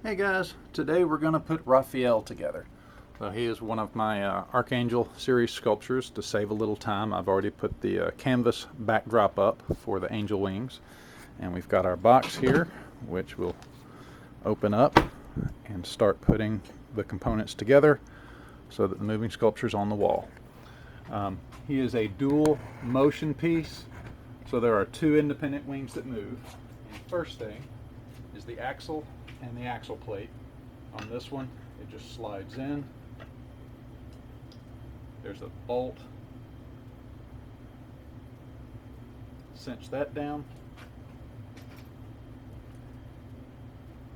Hey guys, today we're going to put Raphael together. So he is one of my Archangel series sculptures. To save a little time, I've already put the canvas backdrop up for the angel wings. And we've got our box here, which we'll open up and start putting the components together so that the moving sculpture is on the wall. He is a dual motion piece, so there are two independent wings that move. And the first thing is the axle and the axle plate. On this one, it just slides in. There's a bolt. Cinch that down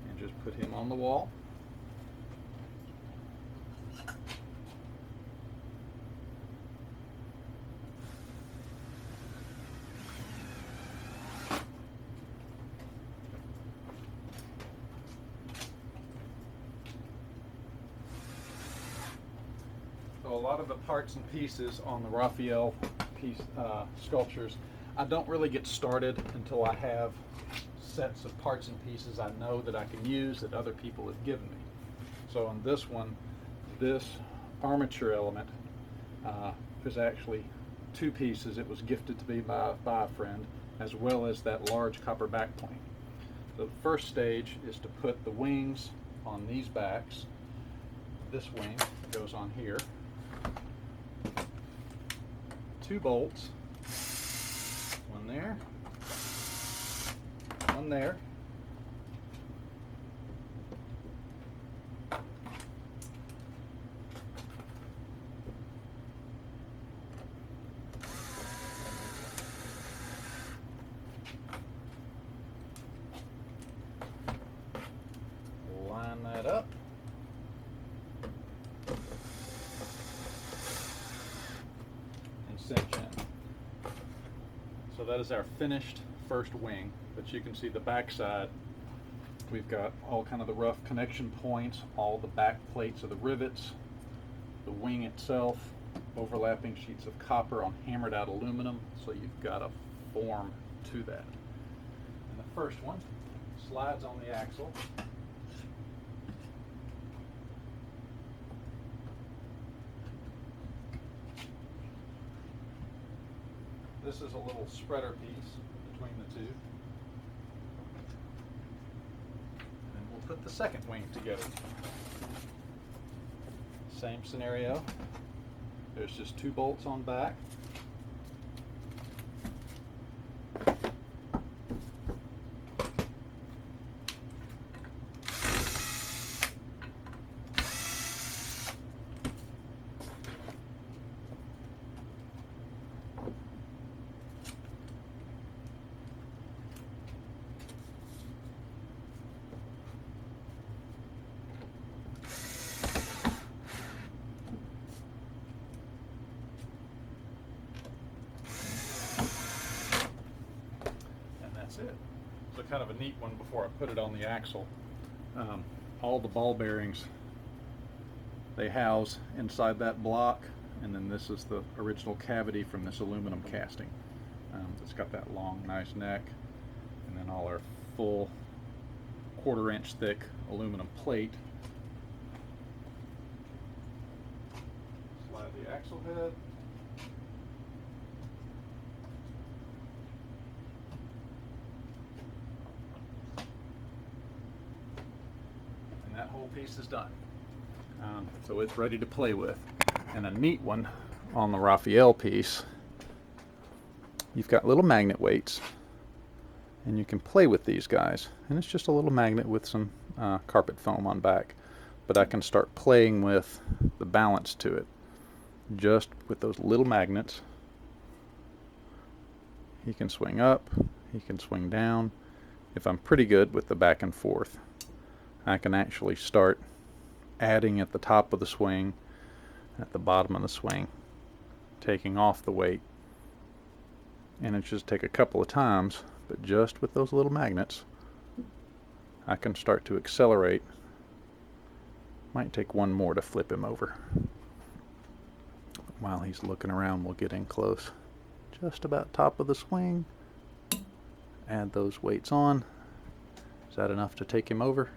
and just put him on the wall. So a lot of the parts and pieces on the Raphael sculptures, I don't really get started until I have sets of parts and pieces I know that I can use that other people have given me. So on this one, this armature element is actually two pieces. It was gifted to me by a friend, as well as that large copper backplane. The first stage is to put the wings on these backs. This wing goes on here. Two bolts, one there, one there, line that up. Cinch in. So that is our finished first wing, but you can see the back side. We've got all kind of the rough connection points, all the back plates of the rivets, the wing itself, overlapping sheets of copper on hammered out aluminum, so you've got a form to that. And the first one slides on the axle. This is a little spreader piece between the two. And then we'll put the second wing together. Same scenario. There's just two bolts on back. It. So kind of a neat one before I put it on the axle. All the ball bearings, they house inside that block, and then this is the original cavity from this aluminum casting. It's got that long, nice neck, and then all our full 1/4 inch thick aluminum plate. Slide the axle head. That whole piece is done. So it's ready to play with. And a neat one on the Raphael piece, you've got little magnet weights, and you can play with these guys. And it's just a little magnet with some carpet foam on back. But I can start playing with the balance to it just with those little magnets. He can swing up, he can swing down. If I'm pretty good with the back and forth, I can actually start adding at the top of the swing, at the bottom of the swing, taking off the weight. And it just take a couple of times, but just with those little magnets, I can start to accelerate. Might take one more to flip him over. While he's looking around, we'll get in close. Just about top of the swing. Add those weights on. Is that enough to take him over?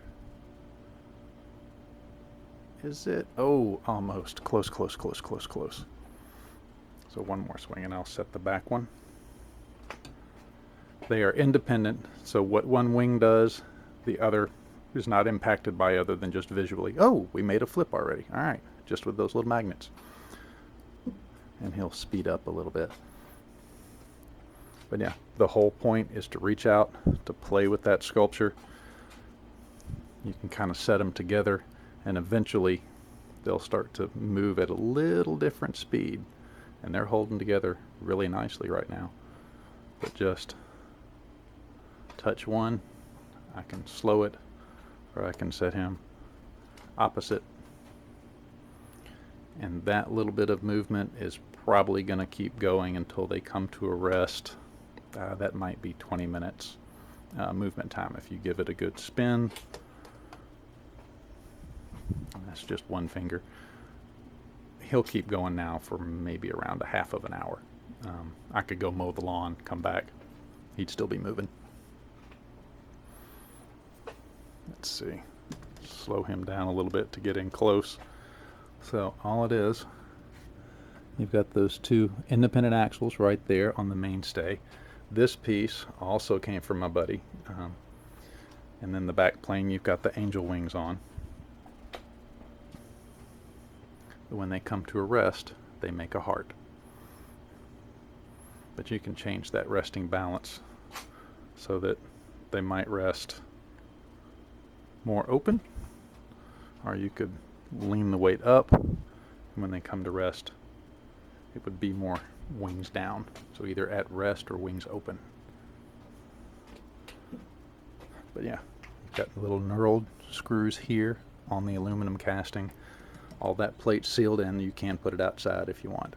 Is it? Oh, almost. Close, close, close, close, close. So one more swing and I'll set the back one. They are independent, so what one wing does, the other is not impacted by other than just visually. Oh, we made a flip already. All right, just with those little magnets. And he'll speed up a little bit. But yeah, the whole point is to reach out, to play with that sculpture. You can kind of set them together, and eventually they'll start to move at a little different speed. And they're holding together really nicely right now. But just touch one, I can slow it, or I can set him opposite. And that little bit of movement is probably going to keep going until they come to a rest. That might be 20 minutes movement time if you give it a good spin. And that's just one finger. He'll keep going now for maybe around a half of an hour. I could go mow the lawn, come back, he'd still be moving. Let's see, slow him down a little bit to get in close. So all it is, you've got those two independent axles right there on the mainstay. This piece also came from my buddy. And then the back plane, you've got the angel wings on. When they come to a rest, they make a heart. But you can change that resting balance so that they might rest more open, or you could lean the weight up, and when they come to rest, it would be more wings down. So either at rest or wings open. But yeah, you've got the little knurled screws here on the aluminum casting. All that plate sealed in. You can put it outside if you want.